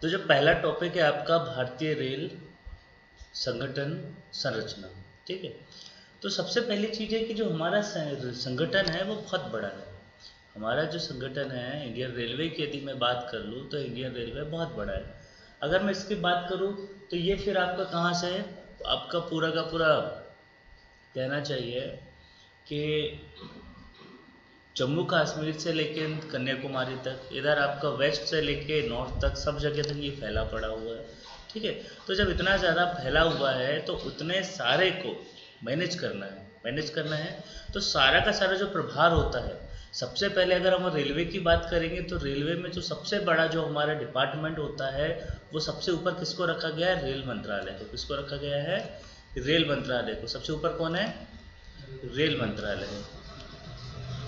तो जो पहला टॉपिक है आपका भारतीय रेल संगठन संरचना। ठीक है, तो सबसे पहली चीज़ है कि जो हमारा संगठन है वो बहुत बड़ा है। हमारा जो संगठन है इंडियन रेलवे की यदि मैं बात कर लूँ तो इंडियन रेलवे बहुत बड़ा है। अगर मैं इसकी बात करूँ तो ये फिर आपका कहाँ से है, तो आपका पूरा का पूरा कहना चाहिए कि जम्मू कश्मीर से लेके कन्याकुमारी तक, इधर आपका वेस्ट से लेके नॉर्थ तक, सब जगह तक ये फैला पड़ा हुआ है। ठीक है, तो जब इतना ज़्यादा फैला हुआ है तो उतने सारे को मैनेज करना है तो सारा का सारा जो प्रभार होता है, सबसे पहले अगर हम रेलवे की बात करेंगे तो रेलवे में जो सबसे बड़ा जो हमारा डिपार्टमेंट होता है वो सबसे ऊपर किसको रखा गया है, रेल मंत्रालय को। किसको रखा गया है, रेल मंत्रालय को। सबसे ऊपर कौन है, रेल मंत्रालय है।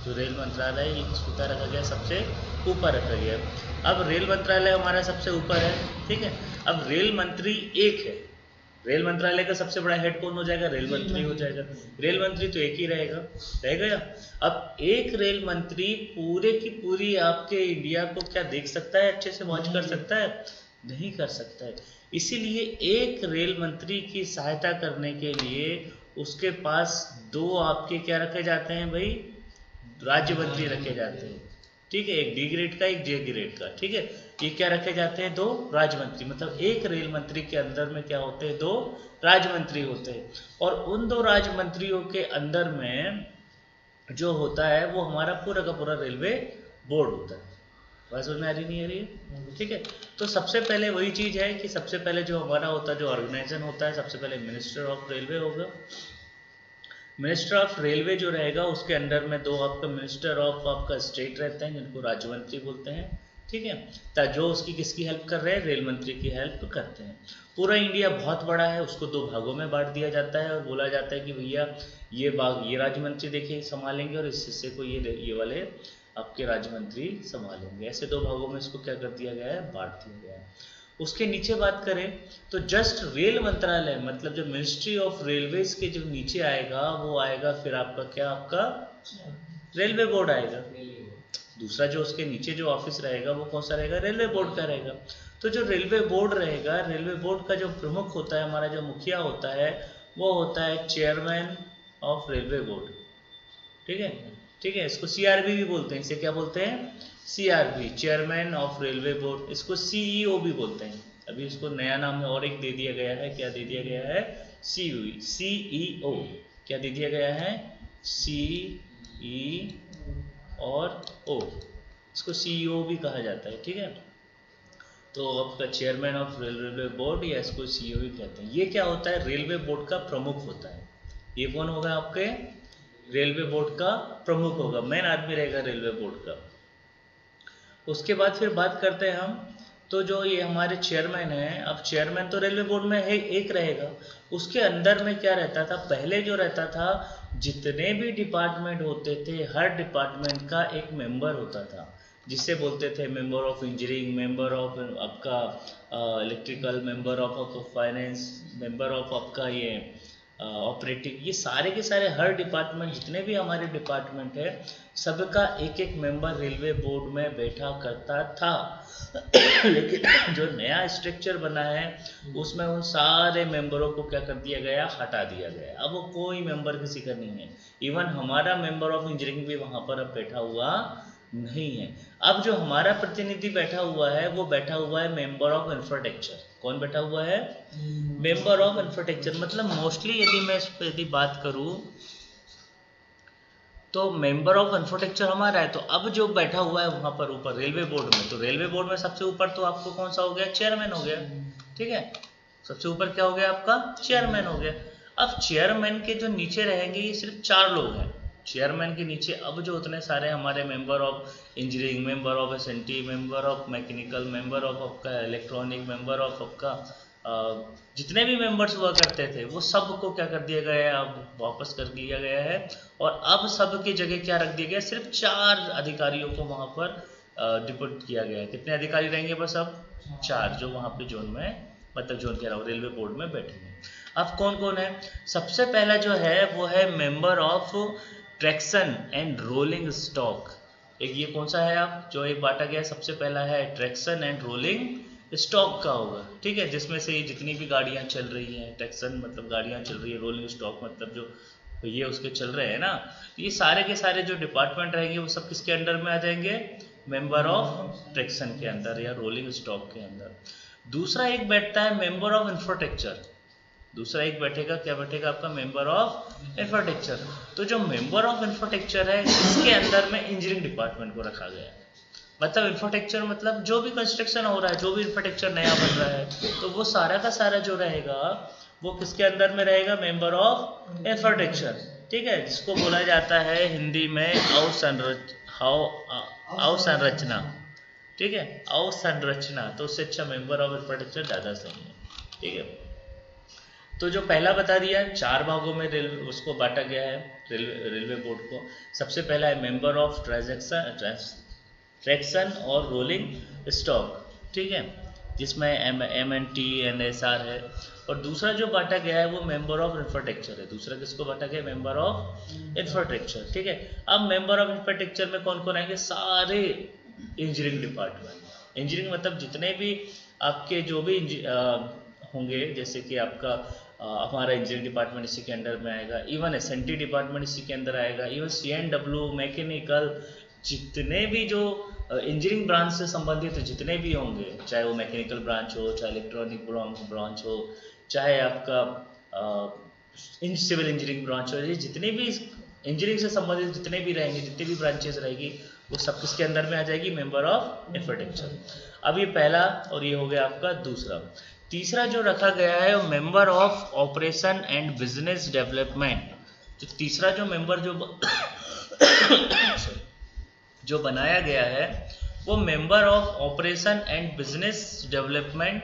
जो रेल मंत्रालय ये किसको रखा गया, सबसे ऊपर रखा गया। अब रेल मंत्रालय हमारा सबसे ऊपर है, ठीक है। अब रेल मंत्री एक है, रेल मंत्रालय का सबसे बड़ा हेड कौन हो जाएगा, रेल मंत्री हो जाएगा। रेल मंत्री तो एक ही रहेगा या। अब एक रेल मंत्री पूरे की पूरी आपके इंडिया को क्या देख सकता है, अच्छे से वॉच कर सकता है, नहीं कर सकता है। इसीलिए एक रेल मंत्री की सहायता करने के लिए उसके पास दो आपके क्या रखे जाते हैं भाई, राज्य मंत्री रखे जाते हैं। ठीक है, एक डी ग्रेड का, एक जे ग्रेड का। ठीक है, ये क्या रखे जाते हैं, दो राज्य मंत्री। मतलब एक रेल मंत्री के अंदर में क्या होते हैं, दो राज्य मंत्री होते हैं। और उन दो राज्य मंत्रियों के अंदर में जो होता है वो हमारा पूरा का पूरा रेलवे बोर्ड होता है। बात समझ में आ रही नहीं आ रही है, ठीक है। तो सबसे पहले वही चीज़ है कि सबसे पहले जो हमारा होता है, जो ऑर्गेनाइजेशन होता है, सबसे पहले मिनिस्टर ऑफ रेलवे होगा। मिनिस्टर ऑफ रेलवे जो रहेगा उसके अंडर में दो आपका मिनिस्टर ऑफ आपका स्टेट रहते हैं जिनको राज्य मंत्री बोलते हैं। ठीक है, जो उसकी किसकी हेल्प कर रहे हैं, रेल मंत्री की हेल्प करते हैं। पूरा इंडिया बहुत बड़ा है, उसको दो भागों में बांट दिया जाता है और बोला जाता है कि भैया ये भाग ये राज्य मंत्री देखिए संभालेंगे और इस हिस्से को ये वाले आपके राज्य मंत्री संभालेंगे। ऐसे दो भागों में इसको क्या कर दिया गया है, बांट दिया गया है। उसके नीचे बात करें तो जस्ट रेल मंत्रालय मतलब जो मिनिस्ट्री ऑफ रेलवेज के जो नीचे आएगा वो आएगा फिर आपका क्या, आपका रेलवे बोर्ड आएगा। दूसरा जो उसके नीचे जो ऑफिस रहेगा वो कौन सा रहेगा, रेलवे बोर्ड का रहेगा। तो जो रेलवे बोर्ड रहेगा, रेलवे बोर्ड का जो प्रमुख होता है, हमारा जो मुखिया होता है वो होता है चेयरमैन ऑफ रेलवे बोर्ड। ठीक है, ठीक है, इसको सीआरबी भी बोलते हैं। इसे क्या बोलते हैं, CRB, chairman of railway board. इसको सीईओ भी बोलते हैं। अभी इसको नया नाम में और एक दे दिया गया है, क्या दे दिया गया है, सीईओ। क्या दे दिया गया है, सीई और ओ, इसको सीईओ भी कहा जाता है। ठीक है, तो आपका चेयरमैन ऑफ रेलवे बोर्ड या इसको सीईओ भी कहते हैं। ये क्या होता है, रेलवे बोर्ड का प्रमुख होता है। ये कौन होगा, आपके रेलवे बोर्ड का प्रमुख होगा, मेन आदमी रहेगा रेलवे बोर्ड का। उसके बाद फिर बात करते हैं हम, तो जो ये हमारे चेयरमैन हैं, अब चेयरमैन तो रेलवे बोर्ड में है, एक रहेगा। उसके अंदर में क्या रहता था, पहले जो रहता था जितने भी डिपार्टमेंट होते थे हर डिपार्टमेंट का एक मेंबर होता था, जिससे बोलते थे member of engineering, member of आपका electrical, member of finance, member of आपका ये ऑपरेटिव। ये सारे के सारे हर डिपार्टमेंट जितने भी हमारे डिपार्टमेंट है सबका एक एक मेंबर रेलवे बोर्ड में बैठा करता था। लेकिन जो नया स्ट्रक्चर बना है उसमें उन सारे मेंबरों को क्या कर दिया गया, हटा दिया गया। अब वो कोई मेंबर किसी का नहीं है। इवन हमारा मेंबर ऑफ इंजीनियरिंग भी वहाँ पर अब बैठा हुआ नहीं है। अब जो हमारा प्रतिनिधि बैठा हुआ है वो बैठा हुआ है मेंबर ऑफ इंफ्रास्ट्रक्चर। कौन बैठा हुआ है, मेंबर ऑफ इंफ्रास्ट्रक्चर। मतलब मोस्टली यदि मैं इस पर यदि बात करूं तो मेंबर ऑफ इंफ्रास्ट्रक्चर हमारा है। तो अब जो बैठा हुआ है वहां पर ऊपर रेलवे बोर्ड में, तो रेलवे बोर्ड में सबसे ऊपर तो आपको कौन सा हो गया, चेयरमैन हो गया। ठीक है, सबसे ऊपर क्या हो गया, आपका चेयरमैन हो गया। अब चेयरमैन के जो नीचे रहेंगे ये सिर्फ 4 लोग हैं। चेयरमैन के नीचे अब जो उतने सारे हमारे member of engineering, member of SNT, member of mechanical, member of आपका इलेक्ट्रॉनिक, मेंबर ऑफ आपका जितने भी मेंबर्स हुआ करते थे वो सब को क्या कर दिया गया है, अब वापस कर दिया गया है। और अब सब की जगह क्या रख दिया गया, सिर्फ 4 अधिकारियों को वहाँ पर डिप्यूट किया गया है। कितने अधिकारी रहेंगे बस, अब 4, जो वहाँ पे जोन में, मतलब जोन कह रहा हूँ, रेलवे बोर्ड में बैठेंगे। अब कौन कौन है, सबसे पहला जो है वो है member of traction and rolling stock. एक ये कौन सा है, आप जो एक बांटा गया, सबसे पहला है ट्रैक्शन एंड रोलिंग स्टॉक का होगा, ठीक है, जिसमें से ये जितनी भी गाड़ियां चल रही हैं, टैक्सन मतलब गाड़ियां चल रही है, रोलिंग स्टॉक मतलब जो ये उसके चल रहे हैं ना, ये सारे के सारे जो डिपार्टमेंट रहेंगे वो सब किसके अंडर में आ जाएंगे, मेंबर ऑफ ट्रैक्सन के अंदर या रोलिंग स्टॉक के अंदर। दूसरा एक बैठता है मेंबर ऑफ इंफ्रास्ट्रक्चर, दूसरा एक बैठेगा, क्या बैठेगा आपका, मेंबर ऑफ इंफ्रास्ट्रक्चर। तो जो मेंबर ऑफ इंफ्रास्ट्रक्चर है इसके अंदर में इंजीनियरिंग डिपार्टमेंट को रखा गया है। मतलब इंफ्रास्ट्रक्चर मतलब जो भी कंस्ट्रक्शन हो रहा है, जो भी इंफ्रास्ट्रक्चर नया बन रहा है, तो वो सारा का सारा जो रहेगा वो किसके अंदर में रहेगा, मेंबर ऑफ इंफ्रास्ट्रक्चर, ठीक है, जिसको बोला जाता है हिंदी में अवसंरचना, ठीक है, अवसंरचना। तो उससे अच्छा मेंबर ऑफ इंफ्रास्ट्रक्चर ज़्यादा सही है, ठीक है। तो जो पहला बता दिया, 4 भागों में रेलवे उसको बांटा गया है, रेलवे बोर्ड को। सबसे पहला है मेंबर ऑफ ट्रैक्सन और रोलिंग स्टॉक, ठीक है, जिसमें MNT NSR है। और दूसरा जो बांटा गया है वो मेंबर ऑफ इंफ्रास्ट्रक्चर है। दूसरा किसको बांटा गया, मेंबर ऑफ इंफ्रास्ट्रक्चर, ठीक है। अब मेंबर ऑफ इंफ्रास्ट्रक्चर में कौन कौन आएंगे, सारे इंजीनियरिंग डिपार्टमेंट। इंजीनियरिंग मतलब जितने भी आपके जो भी होंगे, जैसे कि आपका हमारा इंजीनियरिंग डिपार्टमेंट इसी के अंडर में आएगा, इवन SNT डिपार्टमेंट इसी के अंदर आएगा, इवन CNW, मैकेनिकल, जितने भी जो इंजीनियरिंग ब्रांच से संबंधित जितने भी होंगे, चाहे वो मैकेनिकल ब्रांच हो, चाहे इलेक्ट्रॉनिक ब्रांच हो, चाहे आपका सिविल इंजीनियरिंग ब्रांच हो, ये जितने भी इंजीनियरिंग से संबंधित जितने भी रहेंगे, जितने भी ब्रांचेस रहेगी, वो सब किसके अंदर में आ जाएगी, मेंबर ऑफ इंफ्रास्ट्रक्चर। अब ये पहला और ये हो गया आपका दूसरा। तीसरा जो रखा गया है वो member of operation and business development. तो तीसरा जो मेंबर जो बनाया गया है वो member of operation and business development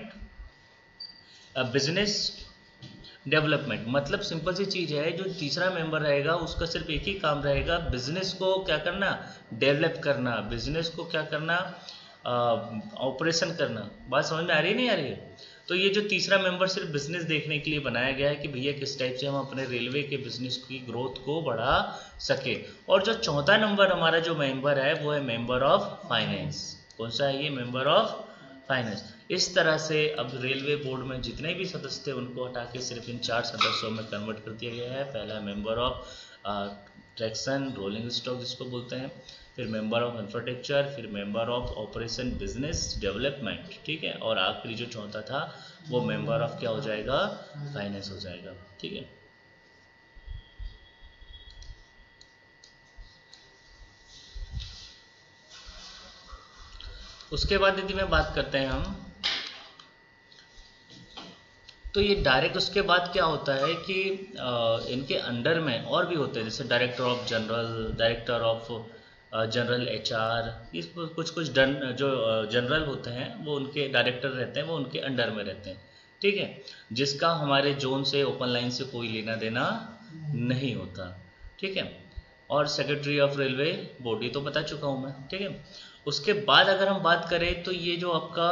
मतलब सिंपल सी चीज है, जो तीसरा मेंबर रहेगा उसका सिर्फ एक ही काम रहेगा, बिजनेस को क्या करना, डेवलप करना, बिजनेस को क्या करना, ऑपरेशन करना। बात समझ में आ रही है नहीं आ रही है? तो ये जो तीसरा मेंबर सिर्फ बिजनेस देखने के लिए बनाया गया है कि भैया किस टाइप से हम अपने रेलवे के बिजनेस की ग्रोथ को बढ़ा सके। और जो चौथा नंबर हमारा जो मेंबर है वो है मेंबर ऑफ फाइनेंस। कौन सा है ये, मेंबर ऑफ फाइनेंस। इस तरह से अब रेलवे बोर्ड में जितने भी सदस्य थे उनको हटा के सिर्फ इन 4 सदस्यों में कन्वर्ट कर दिया गया है। पहला member of Turkson rolling stock जिसको बोलते हैं, फिर मेंबर ऑफ इंफ्रास्ट्रक्चर, फिर member of operation business development, ठीक है, और आखिरी जो चौथा था वो मेंबर ऑफ क्या हो जाएगा, फाइनेंस हो जाएगा, ठीक है। उसके बाद यदि मैं बात करते हैं हम, तो ये डायरेक्ट उसके बाद क्या होता है कि इनके अंडर में और भी होते हैं, जैसे director of general, director of general HR, ये कुछ जो जनरल होते हैं वो उनके डायरेक्टर रहते हैं, वो उनके अंडर में रहते हैं, ठीक है, जिसका हमारे जोन से ओपन लाइन से कोई लेना देना नहीं होता, ठीक है। और सेक्रेटरी ऑफ रेलवे बोर्ड ये तो बता चुका हूँ मैं, ठीक है। उसके बाद अगर हम बात करें तो ये जो आपका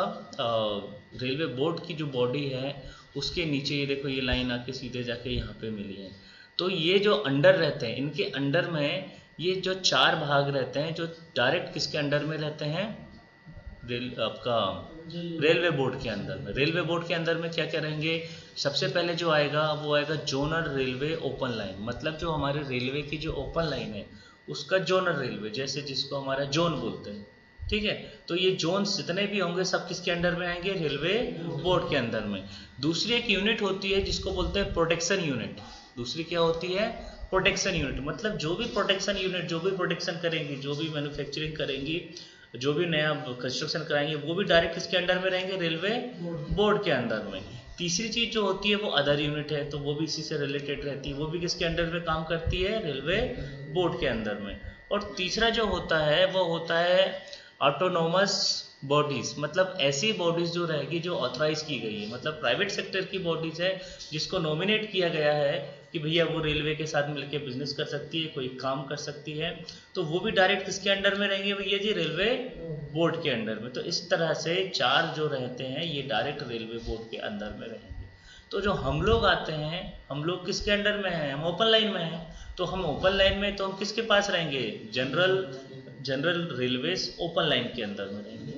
रेलवे बोर्ड की जो बॉडी है उसके नीचे ये देखो ये लाइन आके सीधे जाके यहाँ पे मिली है। तो ये जो अंडर रहते हैं, इनके अंडर में ये जो 4 भाग रहते हैं जो डायरेक्ट किसके अंडर में रहते हैं, आपका रेलवे बोर्ड के अंदर में। रेलवे बोर्ड के अंदर में क्या क्या रहेंगे, सबसे पहले जो आएगा वो आएगा जोनल रेलवे ओपन लाइन, मतलब जो हमारे रेलवे की जो ओपन लाइन है उसका जोनल रेलवे, जैसे जिसको हमारा जोन बोलते हैं, ठीक है। तो ये जोन जितने भी होंगे सब किसके अंडर में आएंगे, रेलवे बोर्ड के अंदर में। दूसरी एक यूनिट होती है जिसको बोलते हैं प्रोटेक्शन यूनिट। दूसरी क्या होती है, प्रोटेक्शन यूनिट, मतलब जो भी प्रोटेक्शन यूनिट जो भी प्रोटेक्शन करेंगी, जो भी मैन्युफैक्चरिंग करेंगी, जो भी नया कंस्ट्रक्शन कराएंगे, वो भी डायरेक्ट किसके अंडर में रहेंगे, रेलवे बोर्ड के अंदर में। तीसरी चीज जो होती है वो अदर यूनिट है, तो वो भी इसी से रिलेटेड रहती है, वो भी किसके अंडर में काम करती है, रेलवे बोर्ड के अंदर में। और तीसरा जो होता है वो होता है ऑटोनोमस बॉडीज, मतलब ऐसी बॉडीज जो रहेगी जो ऑथराइज की गई है, मतलब प्राइवेट सेक्टर की बॉडीज है जिसको नॉमिनेट किया गया है कि भैया वो रेलवे के साथ मिलकर बिजनेस कर सकती है, कोई काम कर सकती है, तो वो भी डायरेक्ट किसके अंडर में रहेंगे भैया जी, रेलवे बोर्ड के अंडर में। तो इस तरह से 4 जो रहते हैं ये डायरेक्ट रेलवे बोर्ड के अंदर में रहेंगे। तो जो हम लोग आते हैं, हम लोग किसके अंडर में हैं, हम ओपन लाइन में हैं। तो हम ओपन लाइन में, तो हम किसके पास रहेंगे, जनरल रेलवेज ओपन लाइन के अंदर में रहेंगे,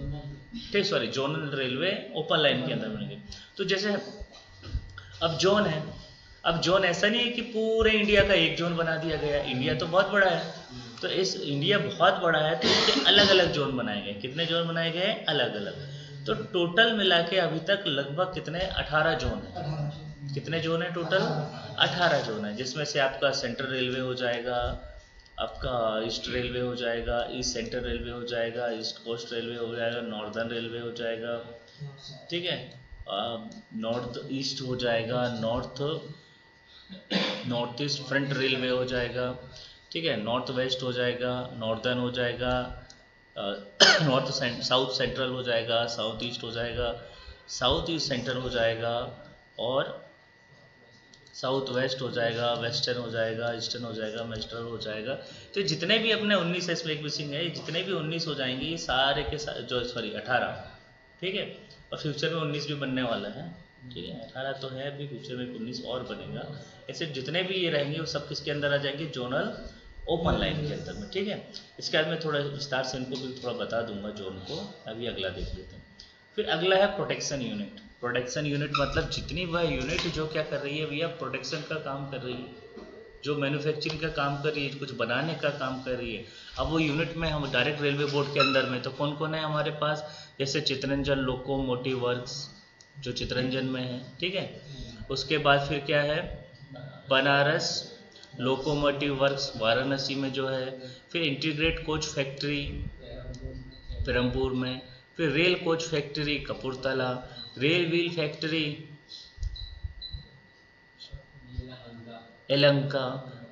ठीक, sorry, zonal railway open line के अंदर बनेंगे। तो जैसे अब जोन है, अब जोन ऐसा नहीं है कि पूरे इंडिया का एक जोन बना दिया गया। इंडिया तो बहुत बड़ा है, तो इस इंडिया बहुत बड़ा है तो इसके अलग अलग जोन बनाए गए। कितने जोन बनाए गए? अलग अलग। तो टोटल मिला के अभी तक लगभग कितने? 18 जोन है। कितने जोन है टोटल? 18 जोन है, जिसमें से आपका सेंट्रल रेलवे हो जाएगा, आपका ईस्ट रेलवे हो जाएगा, ईस्ट सेंट्रल रेलवे हो जाएगा, ईस्ट कोस्ट रेलवे हो जाएगा, नॉर्दर्न रेलवे हो जाएगा, ठीक है, नॉर्थ ईस्ट हो जाएगा, नॉर्थ ईस्ट फ्रंट रेलवे हो जाएगा, ठीक है, नॉर्थ वेस्ट हो जाएगा, नॉर्दर्न हो जाएगा, नॉर्थ साउथ सेंट्रल हो जाएगा, साउथ ईस्ट हो जाएगा, साउथ ईस्ट सेंट्रल हो जाएगा, और साउथ वेस्ट हो जाएगा, वेस्टर्न हो जाएगा, ईस्टर्न हो जाएगा, वेस्टर्न हो जाएगा। तो जितने भी अपने 19 इसमें एक मिसिंग है, जितने भी 19 हो जाएंगे ये सारे के जो सॉरी 18, ठीक है, और फ्यूचर में 19 भी बनने वाला है, ठीक है, 18 तो है अभी, फ्यूचर में 19 और बनेगा। ऐसे जितने भी ये रहेंगे वो सब किसके अंदर आ जाएंगे? जोनल ओपन लाइन के अंदर में, ठीक है। इसके बाद मैं थोड़ा विस्तार से इनको भी थोड़ा बता दूंगा जोन को। अभी अगला देख लेते हैं। फिर अगला है प्रोटेक्शन यूनिट। प्रोटेक्शन यूनिट मतलब जितनी वह यूनिट जो क्या कर रही है भैया? प्रोटेक्शन का काम कर रही है, जो मैन्युफैक्चरिंग का काम कर रही है, कुछ बनाने का काम कर रही है। अब वो यूनिट में हम डायरेक्ट रेलवे बोर्ड के अंदर में तो कौन कौन है हमारे पास? जैसे चितरंजन लोकोमोटिव वर्क्स जो चितरंजन में है, ठीक है। उसके बाद फिर क्या है? बनारस लोकोमोटिव वर्क्स वाराणसी में जो है। फिर इंटीग्रेट कोच फैक्ट्री पेरमपुर में। फिर rail coach factory Kapurthala. Rail wheel factory Yelahanka.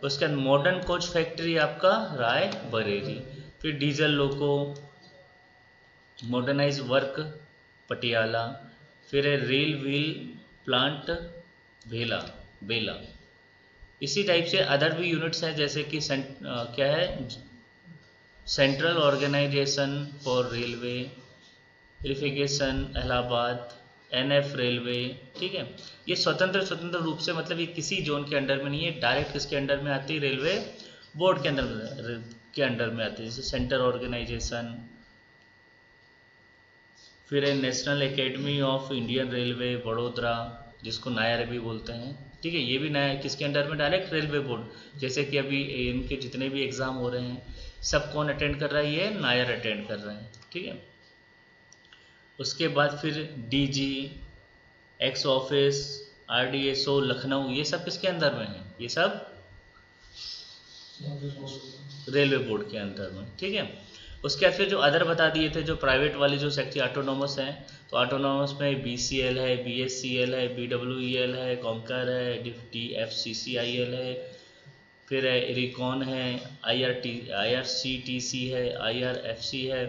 उसके बाद मॉडर्न कोच फैक्ट्री आपका राय बरेली। फिर डीजल लोको मॉडर्नाइज वर्क पटियाला। फिर है रेल व्हील प्लांट बेला बेला। इसी टाइप से अदर भी यूनिट्स हैं, जैसे कि क्या है? Central organisation for railway verification Allahabad, NF railway, ठीक है। ये स्वतंत्र रूप से, मतलब ये किसी जोन के अंडर में नहीं है, डायरेक्ट किसके अंडर में आती है? रेलवे बोर्ड के अंडर में आती है, जैसे सेंट्रल ऑर्गेनाइजेशन। फिर है national academy of Indian railway Vadodara, जिसको नायर भी बोलते हैं, ठीक है। ये भी नया किसके अंडर में? Direct railway board. जैसे कि अभी इनके जितने भी एग्ज़ाम हो रहे हैं सब कौन अटेंड कर रहा है? ये नायर अटेंड कर रहे हैं, ठीक है। उसके बाद फिर DG, x office, RDSO Lucknow, ये सब किसके अंदर में है? ये सब रेलवे बोर्ड के अंदर में, ठीक है। उसके बाद फिर जो अदर बता दिए थे, जो प्राइवेट वाली जो सेक्टर ऑटोनोमस हैं, तो ऑटोनोमस में बीसीएल है, बीएससीएल है, बीडब्ल्यूईएल है, कॉन्कर है, डीएफसीसीआईएल है, फिर है इरिकॉन है, आईआरसीटीसी है, आईआरएफसी है,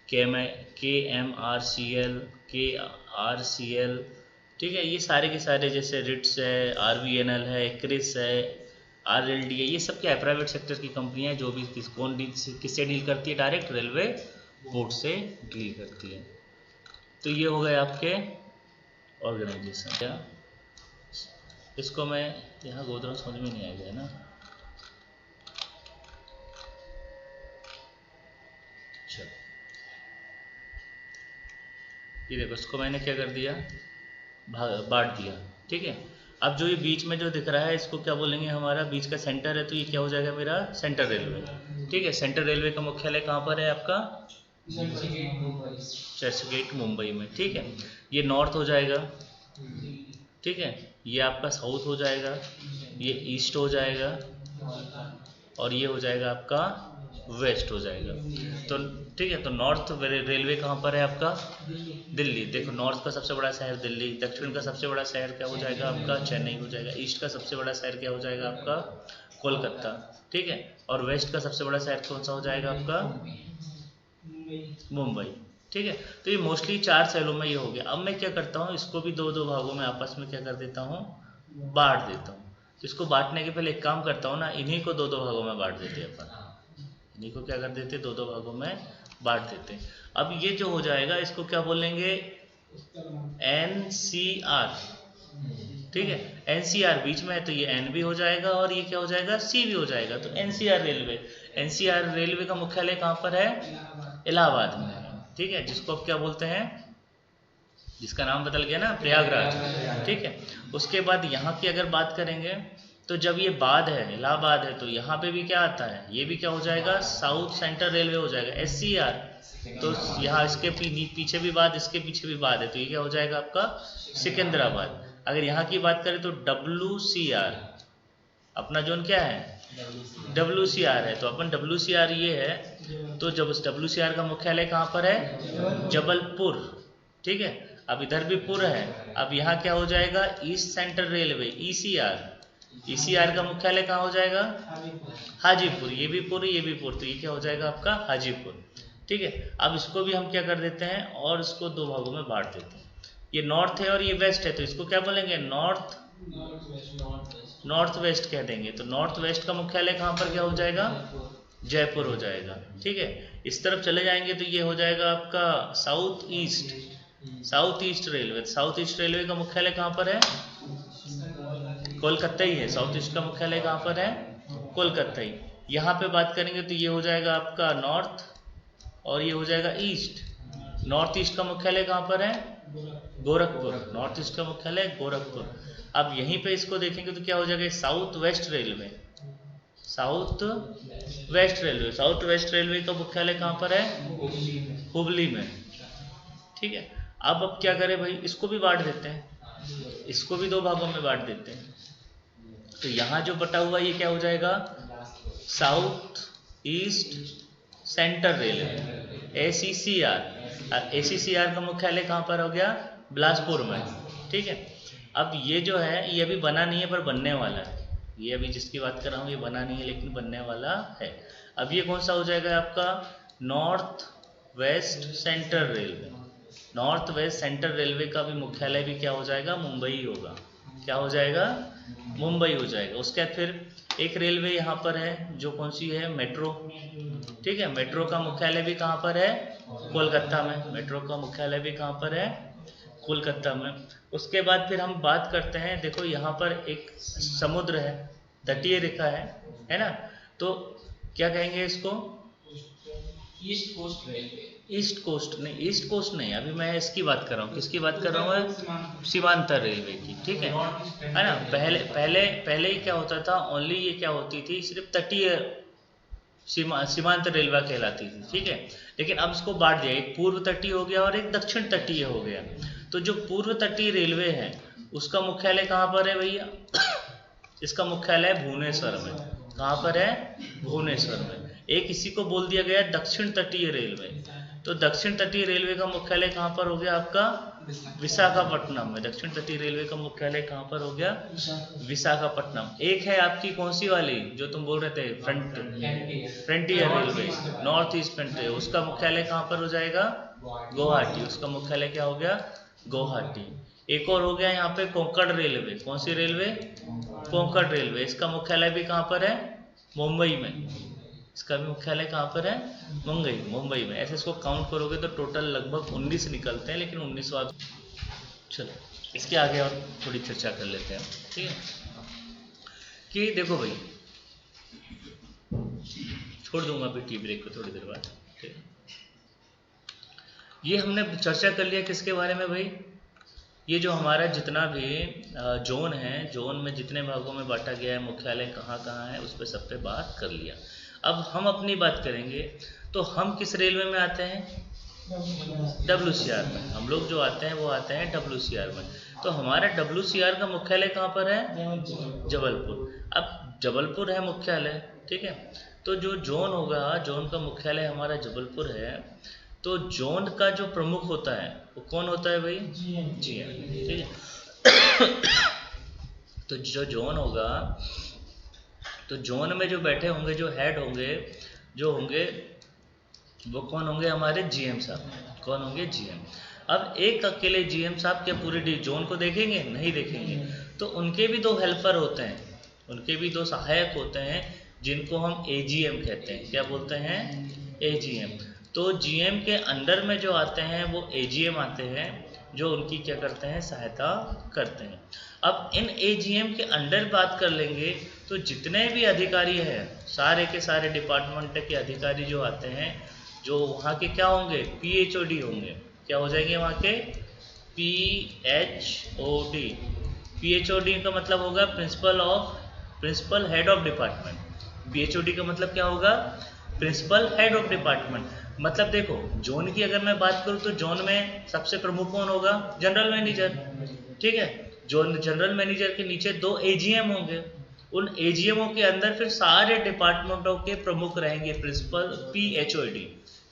केएमआरसीएल, केआरसीएल, ठीक है। ये सारे के सारे, जैसे रिट्स है, आरवीएनएल है, क्रिस है, आरएलडी है, ये सब क्या है? प्राइवेट सेक्टर की कंपनियां, जो भी किससे डील करती है? डायरेक्ट रेलवे बोर्ड से डील करती है। तो ये हो गए आपके ऑर्गेनाइजेशन। क्या इसको मैं यहाँ गोदरा समझ में नहीं आएगा, है ना? चलो, ये देखो, इसको मैंने क्या कर दिया? बांट दिया, ठीक है। अब जो ये बीच में जो दिख रहा है, इसको क्या बोलेंगे? हमारा बीच का सेंटर है, तो ये क्या हो जाएगा? मेरा सेंट्रल रेलवे, ठीक है। सेंट्रल रेलवे का मुख्यालय कहाँ पर है आपका? चर्च गेट मुंबई में, ठीक है। ये नॉर्थ हो जाएगा, ठीक है। ये आपका साउथ हो जाएगा, ये ईस्ट हो जाएगा, और ये हो जाएगा आपका वेस्ट हो जाएगा। तो ठीक है, तो नॉर्थ रेलवे कहाँ पर है आपका? दिल्ली। देखो, नॉर्थ का सबसे बड़ा शहर दिल्ली, दक्षिण का सबसे बड़ा शहर क्या हो जाएगा आपका? चेन्नई हो जाएगा। ईस्ट का सबसे बड़ा शहर क्या हो जाएगा आपका? कोलकाता, ठीक है। और वेस्ट का सबसे बड़ा शहर कौन सा हो जाएगा आपका? मुंबई, ठीक है। तो ये मोस्टली 4 शहरों में ये हो गया। अब मैं क्या करता हूँ, इसको भी दो दो भागों में आपस में क्या कर देता हूँ? बांट देता हूँ। तो इसको बांटने के पहले एक काम करता हूँ ना, इन्हीं को दो दो भागों में बांट देते हैं अपन। इन्हीं को क्या कर देते? दो दो भागों में बांट देते हैं। अब ये जो हो जाएगा, इसको क्या बोलेंगे? NCR, ठीक है। NCR बीच में है, तो ये N भी हो जाएगा, और ये क्या हो जाएगा? C भी हो जाएगा। तो NCR रेलवे का मुख्यालय कहाँ पर है? इलाहाबाद में है, ठीक है, जिसको अब क्या बोलते हैं, जिसका नाम बदल गया ना, प्रयागराज। ठीक है, उसके बाद यहाँ की अगर बात करेंगे तो जब ये बाद है, इलाहाबाद है, तो यहाँ पे भी क्या आता है, ये भी क्या हो जाएगा, साउथ सेंट्रल रेलवे हो जाएगा, SCR। तो यहाँ इसके पीछे भी बाद, इसके पीछे भी बाद है, तो ये क्या हो जाएगा आपका सिकंदराबाद। अगर यहाँ की बात करें तो WCR, अपना जोन क्या है, WCR है, तो अपन WCR ये है, तो जब WCR का मुख्यालय कहाँ पर है, जबलपुर। ठीक है, अब इधर भी पुर है, अब यहाँ क्या हो जाएगा, ईस्ट सेंट्रल रेलवे, ECR का मुख्यालय कहाँ हो जाएगा, हाजीपुर। ये भी पुर, ये भी पुर, तो ये क्या हो जाएगा आपका हाजीपुर। ठीक है, अब इसको भी हम क्या कर देते हैं, और इसको दो भागों में बांट देते हैं। ये नॉर्थ है और ये वेस्ट है, तो इसको क्या बोलेंगे, नॉर्थ वेस्ट कह देंगे। तो नॉर्थ वेस्ट का मुख्यालय कहाँ पर क्या हो जाएगा, जयपुर हो जाएगा। ठीक है, इस तरफ चले जाएंगे तो ये हो जाएगा आपका south east railway. South east railway का मुख्यालय कहाँ पर है, कोलकाता ही है। साउथ ईस्ट का मुख्यालय कहाँ पर है, कोलकाता ही। यहाँ पे बात करेंगे तो ये हो जाएगा आपका नॉर्थ और ये हो जाएगा ईस्ट। नॉर्थ ईस्ट का मुख्यालय कहाँ पर है, गोरखपुर। नॉर्थ ईस्ट का मुख्यालय गोरखपुर। अब यहीं पे इसको देखेंगे तो क्या हो जाएगा, south west railway. South west railway का मुख्यालय कहाँ पर है, हुबली में। ठीक है, अब क्या करें भाई, इसको भी बांट देते हैं, इसको भी दो भागों में बांट देते हैं। तो यहाँ जो बटा हुआ ये क्या हो जाएगा, south east central railway, ACCR का मुख्यालय कहाँ पर हो गया, बिलासपुर में। ठीक है, अब ये जो है ये अभी बना नहीं है पर बनने वाला है। ये अभी जिसकी बात कर रहा हूँ ये बना नहीं है लेकिन बनने वाला है। अब ये कौन सा हो जाएगा आपका, north west central railway. North west central railway का भी मुख्यालय भी क्या हो जाएगा, मुंबई होगा। क्या हो जाएगा, मुंबई हो जाएगा। उसके बाद फिर एक रेलवे यहाँ पर है जो कौन सी है, मेट्रो। ठीक है, मेट्रो का मुख्यालय भी कहाँ पर है, कोलकाता में। मेट्रो का मुख्यालय भी कहाँ पर है, कोलकाता में। उसके बाद फिर हम बात करते हैं, देखो यहाँ पर एक समुद्र है, तटीय रेखा है ना, तो क्या कहेंगे इसको, east coast railway. East coast नहीं, अभी मैं इसकी बात कर रहा हूँ, किसकी बात कर रहा हूँ, सीमांतर रेलवे की। ठीक है ना, पहले ही क्या होता था, ओनली ये क्या होती थी, सिर्फ तटीय सीमांत रेलवे कहलाती थी। ठीक है, लेकिन अब इसको बांट दिया, एक पूर्व तटीय हो गया और एक दक्षिण तटीय हो गया। तो जो पूर्व तटीय रेलवे है उसका मुख्यालय कहाँ पर है भैया, इसका मुख्यालय भुवनेश्वर में। कहाँ पर है, भुवनेश्वर में। एक इसी को बोल दिया गया दक्षिण तटीय रेलवे। तो दक्षिण तटीय रेलवे का मुख्यालय कहाँ पर हो गया आपका, विशाखापट्टनम में। दक्षिण तटीय रेलवे का मुख्यालय कहाँ पर हो गया, विशाखापट्टनम। एक है आपकी कौन सी वाली जो तुम बोल रहे थे, frontier railway, north east frontier, उसका मुख्यालय कहाँ पर हो जाएगा, गुवाहाटी। उसका मुख्यालय क्या हो गया, गुवाहाटी। एक और हो गया यहाँ पे कोंकण रेलवे। कौन सी रेलवे, कोंकण रेलवे। इसका मुख्यालय भी कहाँ पर है, मुंबई में। इसका भी मुख्यालय कहाँ पर है, मुंबई में। ऐसे इसको काउंट करोगे तो टोटल लगभग 19 निकलते हैं, लेकिन 19वां। चलो इसके आगे और थोड़ी चर्चा कर लेते हैं। ठीक है, कि देखो भाई, छोड़ दूंगा अभी टी ब्रेक को थोड़ी देर बाद। ठीक है, ये हमने चर्चा कर लिया किसके बारे में भाई, ये जो हमारा जितना भी जोन है, जोन में जितने भागों में बांटा गया है, मुख्यालय कहाँ कहाँ है, उस पर सब पे बात कर लिया। अब हम अपनी बात करेंगे तो हम किस रेलवे में आते हैं, WCR में। हम लोग जो आते हैं वो आते हैं WCR में। तो हमारा WCR का मुख्यालय कहाँ पर है, जबलपुर। अब जबलपुर है मुख्यालय। ठीक है, तो जो जोन होगा, जोन का मुख्यालय हमारा जबलपुर है। तो जोन का जो प्रमुख होता है वो कौन होता है भाई, GM। ठीक है, तो जो जोन होगा, तो जोन में जो बैठे होंगे, जो हेड होंगे, जो होंगे वो कौन होंगे, हमारे GM साहब। कौन होंगे, GM। अब एक अकेले GM साहब क्या पूरे जोन को देखेंगे, नहीं देखेंगे। तो उनके भी दो हेल्पर होते हैं, उनके भी दो सहायक होते हैं, जिनको हम AGM कहते हैं। क्या बोलते हैं, AGM। तो GM के अंडर में जो आते हैं वो AGM आते हैं, जो उनकी क्या करते हैं, सहायता करते हैं। अब इन AGM के अंडर बात कर लेंगे तो जितने भी अधिकारी हैं, सारे के सारे डिपार्टमेंट के अधिकारी जो आते हैं जो वहाँ के क्या होंगे, PHOD होंगे। क्या हो जाएंगे वहाँ के, PHOD। PHOD का मतलब होगा principal head of department. PHOD का मतलब क्या होगा, प्रिंसिपल हेड ऑफ डिपार्टमेंट। मतलब देखो जोन की अगर मैं बात करूँ तो जोन में सबसे प्रमुख कौन होगा, जनरल मैनेजर। ठीक है, जोन जनरल मैनेजर के नीचे 2 AGM होंगे। उन AGMओ के अंदर फिर सारे डिपार्टमेंटों के प्रमुख रहेंगे, प्रिंसिपल PHOD।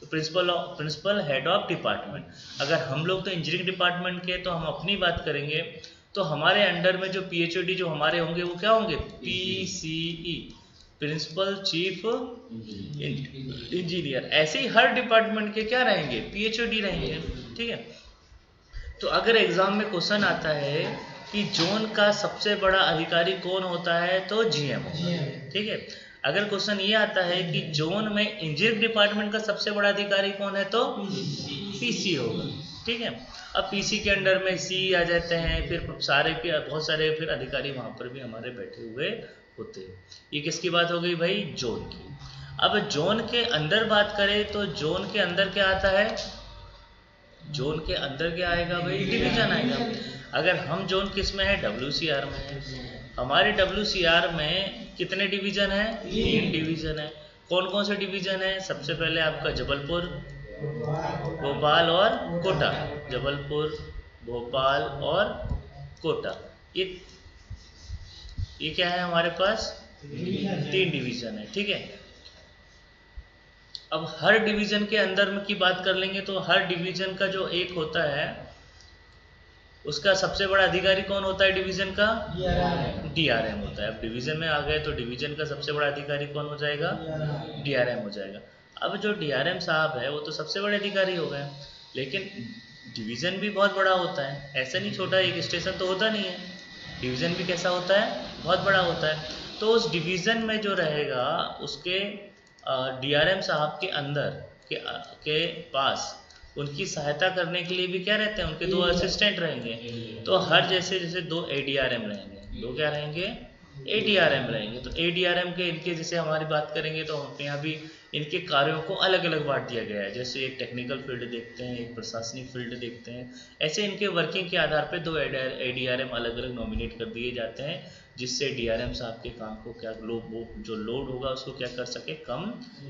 तो प्रिंसिपल हेड ऑफ डिपार्टमेंट। अगर हम लोग तो इंजीनियरिंग डिपार्टमेंट के, तो हम अपनी बात करेंगे तो हमारे अंडर में जो PHOD जो हमारे होंगे वो क्या होंगे, PCE, प्रिंसिपल चीफ इंजीनियर। ऐसे ही हर डिपार्टमेंट के क्या रहेंगे, PHOD रहेंगे। ठीक है, तो अगर एग्जाम में क्वेश्चन आता है कि जोन का सबसे बड़ा अधिकारी कौन होता है, तो GM होगा। ठीक है, अगर क्वेश्चन ये आता है कि जोन में इंजीनियरिंग डिपार्टमेंट का सबसे बड़ा अधिकारी कौन है, तो PC होगा। ठीक है, अब PC के अंडर में C आ जाते हैं, फिर बहुत सारे फिर अधिकारी वहाँ पर भी हमारे बैठे हुए होते हैं। ये किसकी बात हो गई भाई, जोन की। अब जोन के अंदर बात करें तो जोन के अंदर क्या आता है, जोन के अंदर क्या आएगा भाई, डिवीजन आएगा। अगर हम जोन किस में है, WCR में है। हमारे WCR में कितने डिवीजन है, 3 डिवीजन है। कौन कौन से डिवीजन है, सबसे पहले आपका जबलपुर, भोपाल और कोटा। जबलपुर, भोपाल और कोटा, ये क्या है हमारे पास, 3 डिवीजन है। ठीक है, अब हर डिवीजन के अंदर में की बात कर लेंगे तो हर डिवीजन का जो एक होता है उसका सबसे बड़ा अधिकारी कौन होता है, डिवीजन का DRM होता है। अब डिवीजन में आ गए तो डिवीजन का सबसे बड़ा अधिकारी कौन हो जाएगा, DRM हो जाएगा। अब जो DRM साहब है वो तो सबसे बड़े अधिकारी हो गए, लेकिन डिवीजन भी बहुत बड़ा होता है। ऐसा नहीं छोटा एक स्टेशन तो होता नहीं है, डिवीजन भी कैसा होता है, बहुत बड़ा होता है। तो उस डिवीजन में जो रहेगा उसके DRM साहब के अंदर के पास उनकी सहायता करने के लिए भी क्या रहते हैं, उनके 2 असिस्टेंट रहेंगे। तो हर जैसे 2 ADRM रहेंगे, 2 क्या रहेंगे, ADRM रहेंगे। तो ADRM के इनके जैसे हमारी बात करेंगे तो यहाँ भी इनके कार्यों को अलग अलग बांट दिया गया है। जैसे एक टेक्निकल फील्ड देखते हैं, एक प्रशासनिक फील्ड देखते हैं। ऐसे इनके वर्किंग के आधार पे 2 ADRM अलग अलग नॉमिनेट कर दिए जाते हैं, जिससे DRM साहब के काम को क्या जो लोड होगा उसको क्या कर सके, कम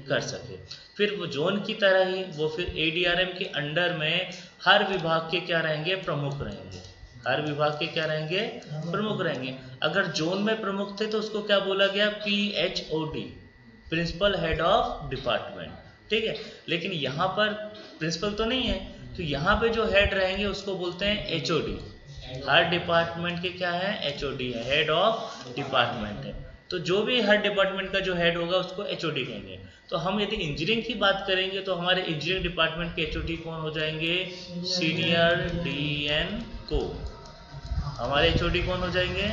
कर सके। फिर वो जोन की तरह ही वो फिर ADRM के अंडर में हर विभाग के क्या रहेंगे, प्रमुख रहेंगे। हर विभाग के क्या रहेंगे, प्रमुख रहेंगे। अगर जोन में प्रमुख थे तो उसको क्या बोला गया, PHOD, principal head of department. ठीक है, लेकिन यहाँ पर प्रिंसिपल तो नहीं है, तो यहाँ पे जो हेड रहेंगे उसको बोलते हैं HOD। हर डिपार्टमेंट के क्या है, HOD है, हेड ऑफ डिपार्टमेंट है। तो जो भी हर डिपार्टमेंट का जो हेड होगा उसको HOD कहेंगे। तो हम यदि इंजीनियरिंग की बात करेंगे तो हमारे इंजीनियरिंग डिपार्टमेंट के HOD कौन हो जाएंगे, सीनियर DN को। हमारे HOD कौन हो जाएंगे,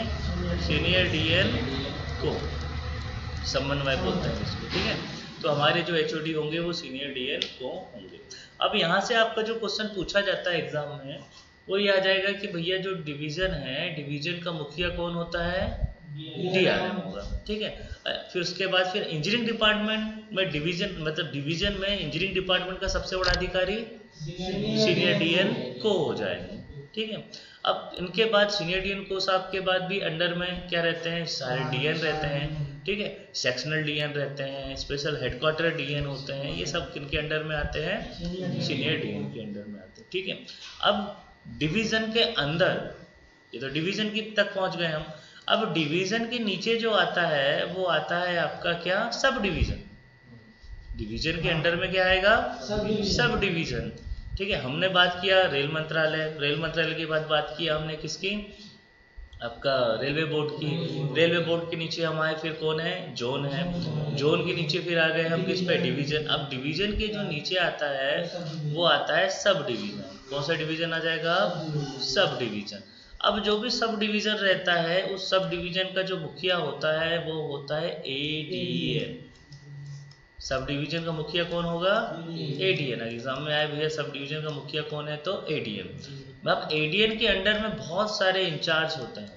सीनियर DN को, समन्वय बोलते हैं इसको। ठीक है, तो हमारे जो HOD होंगे वो सीनियर DN को होंगे। अब यहाँ से आपका जो क्वेश्चन पूछा जाता है एग्जाम में वो ये आ जाएगा कि भैया जो डिवीजन है, डिवीजन का मुखिया कौन होता है, DRM होगा। ठीक है, फिर उसके बाद फिर इंजीनियरिंग डिपार्टमेंट में डिवीजन मतलब डिवीजन में इंजीनियरिंग डिपार्टमेंट का सबसे बड़ा अधिकारी सीनियर DN को हो जाएगा। ठीक है, अब इनके बाद सीनियर DN को साहब के बाद भी अंडर में क्या रहते हैं, सारे DN रहते हैं। ठीक है, सेक्शनल DN रहते हैं, स्पेशल हेडक्वार्टर DN होते हैं, ये सब किनके अंडर में आते हैं, सीनियर DN के अंडर में आते हैं। ठीक है, अब डिवीजन के अंदर, ये तो डिवीजन की तक पहुंच गए हम। अब डिवीजन के नीचे जो आता है वो आता है आपका क्या, सब डिवीजन। डिवीजन के अंडर में क्या आएगा, सब डिवीजन। ठीक है, हमने बात किया रेल मंत्रालय, रेल मंत्रालय के बाद बात किया हमने किसकी, आपका रेलवे बोर्ड की। रेलवे बोर्ड के नीचे हमारे फिर कौन है, जोन है। जोन के नीचे फिर आ गए हम किस पे, डिवीजन। अब डिवीजन के जो नीचे आता है वो आता है सब डिवीजन। कौन सा डिवीजन आ जाएगा, सब डिवीजन। अब जो भी सब डिवीजन रहता है उस सब डिवीजन का जो मुखिया होता है वो होता है ADN। सब डिवीजन का मुखिया कौन होगा, ADN। एग्जाम में आए भैया सब डिवीजन का मुखिया कौन है, तो ADN। अब ADN के अंडर में बहुत सारे इंचार्ज होते हैं।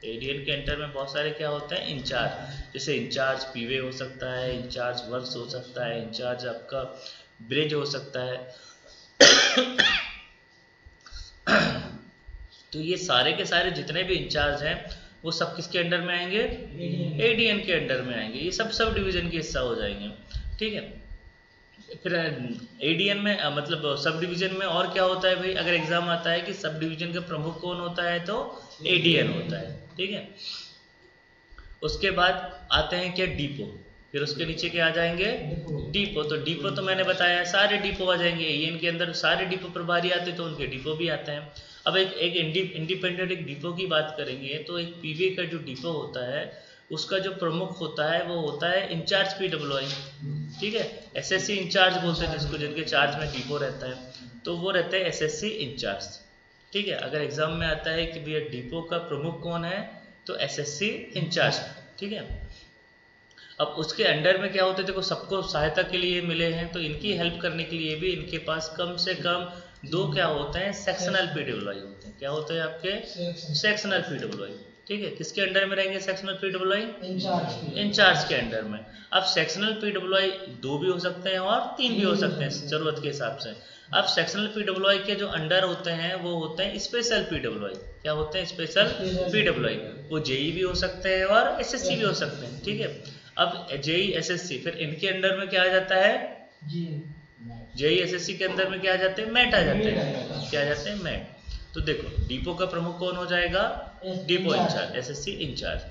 ADN के अंडर में बहुत सारे क्या होते हैं, इंचार्ज। जैसे इंचार्ज पीवे हो सकता है, इंचार्ज वर्क्स हो सकता है, इंचार्ज आपका ब्रिज हो सकता है। तो ये सारे के सारे जितने भी इंचार्ज हैं वो सब किसके अंडर में आएंगे? एडीएन के अंडर में आएंगे। ये सब डिवीजन के हिस्सा हो जाएंगे, ठीक है। फिर एडीएन में मतलब सब डिवीजन में और क्या होता है भाई? अगर एग्जाम आता है कि सब डिवीजन का प्रमुख कौन होता है, तो एडीएन होता है, ठीक है। उसके बाद आते हैं क्या? डिपो। फिर उसके नीचे क्या आ जाएंगे? डिपो। तो डिपो तो मैंने बताया सारे डिपो आ जाएंगे। एएन के अंदर सारे डिपो प्रभारी आते तो उनके डिपो भी आते हैं। अब एक इंडिपेंडेंट एक डिपो की बात करेंगे तो एक पीवी का जो डिपो होता है उसका जो प्रमुख होता है वो होता है इंचार्ज पीडब्ल्यूआई, ठीक है। एसएससी इंचार्ज बोलते हैं जिसको, जिनके चार्ज में डिपो रहता है, तो वो रहते हैं एसएससी इंचार्ज, ठीक है। अगर एग्जाम में आता है कि भैया डिपो का प्रमुख कौन है, तो एसएससी इंचार्ज, ठीक है। अब उसके अंडर में क्या होते हैं? देखो सबको सहायता के लिए मिले हैं तो इनकी हेल्प करने के लिए भी इनके पास कम से कम 2 क्या होते हैं? सेक्शनल पीडब्ल्यूआई होते हैं। क्या होते हैं आपके? सेक्शनल पीडब्ल्यूआई, ठीक है। किसके अंडर में रहेंगे सेक्शनल पीडब्ल्यूआई? इंचार्ज के अंडर में। अब सेक्शनल पीडब्ल्यूआई 2 भी हो सकते हैं और 3 भी हो सकते हैं जरूरत के हिसाब से। अब सेक्शनल पीडब्ल्यूआई के जो अंडर होते हैं वो होते हैं स्पेशल पीडब्ल्यूआई। क्या होते हैं? Special PWI. वो जेई भी हो सकते हैं और एसएससी भी हो सकते हैं, ठीक है। अब जेई एसएससी, फिर इनके अंडर में क्या आ जाता है? जेई एसएससी के अंदर में क्या आ जाते हैं? मैट आ जाते हैं। क्या आ जाते हैं? मैट। तो देखो डिपो का प्रमुख कौन हो जाएगा? Depot incharge, SSC incharge.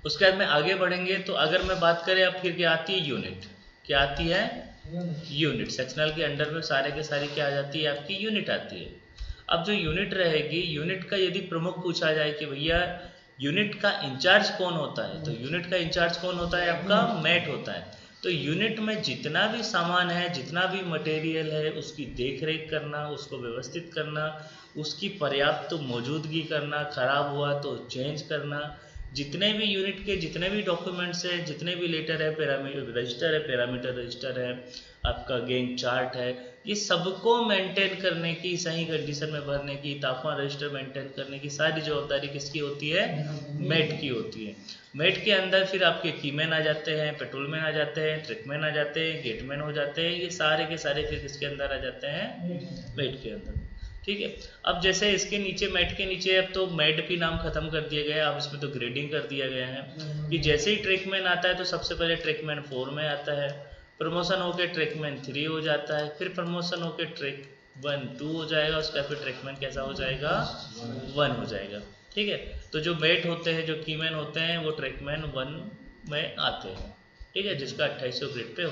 उसके बाद में आगे बढ़ेंगे तो अगर मैं बात करें अब फिर क्या आती है? यूनिट। क्या आती है? यूनिट। सेक्शनल के अंडर में सारे के सारी क्या आ जाती है? आपकी यूनिट आती है। अब जो यूनिट रहेगी, यूनिट का यदि प्रमुख पूछा जाए कि भैया यूनिट का इंचार्ज कौन होता है, तो यूनिट का इंचार्ज कौन होता है? आपका मैट होता है। तो यूनिट में जितना भी सामान है, जितना भी मटेरियल है, उसकी देख रेख करना, उसको व्यवस्थित करना, उसकी पर्याप्त मौजूदगी करना, खराब हुआ तो चेंज करना, जितने भी यूनिट के जितने भी डॉक्यूमेंट्स है, जितने भी लेटर है, रजिस्टर है, पैरामीटर रजिस्टर है, आपका गैंग चार्ट है, ये सबको मेंटेन करने की, सही कंडीशन में भरने की, तापमान रजिस्टर मेंटेन करने की सारी जवाबदारी किसकी होती है? मेट की होती है। मेट के अंदर फिर आपके कीमैन आ जाते हैं, पेट्रोलमैन आ जाते हैं, ट्रकमैन आ जाते हैं, गेटमैन हो जाते हैं। ये सारे के सारे फिर किसके अंदर आ जाते हैं? मेट के अंदर, ठीक है। अब जैसे इसके नीचे मैट के नीचे अब तो मैट भी नाम खत्म कर दिया गया है, अब इसमें तो ग्रेडिंग कर दिया गया है कि जैसे ही ट्रैकमैन आता है तो सबसे पहले ट्रैकमैन 4 में आता है, प्रमोशन होकर ट्रैकमैन 3 हो जाता है, फिर प्रमोशन होकर ट्रैक 1 2 हो जाएगा, उसका फिर ट्रैकमैन कैसा हो जाएगा? 1 हो जाएगा, ठीक है। तो जो मैट होते हैं, जो कीमैन होते हैं, वो ट्रैकमैन 1 में आते हैं, ठीक है, जिसका 2800 ग्रेड पे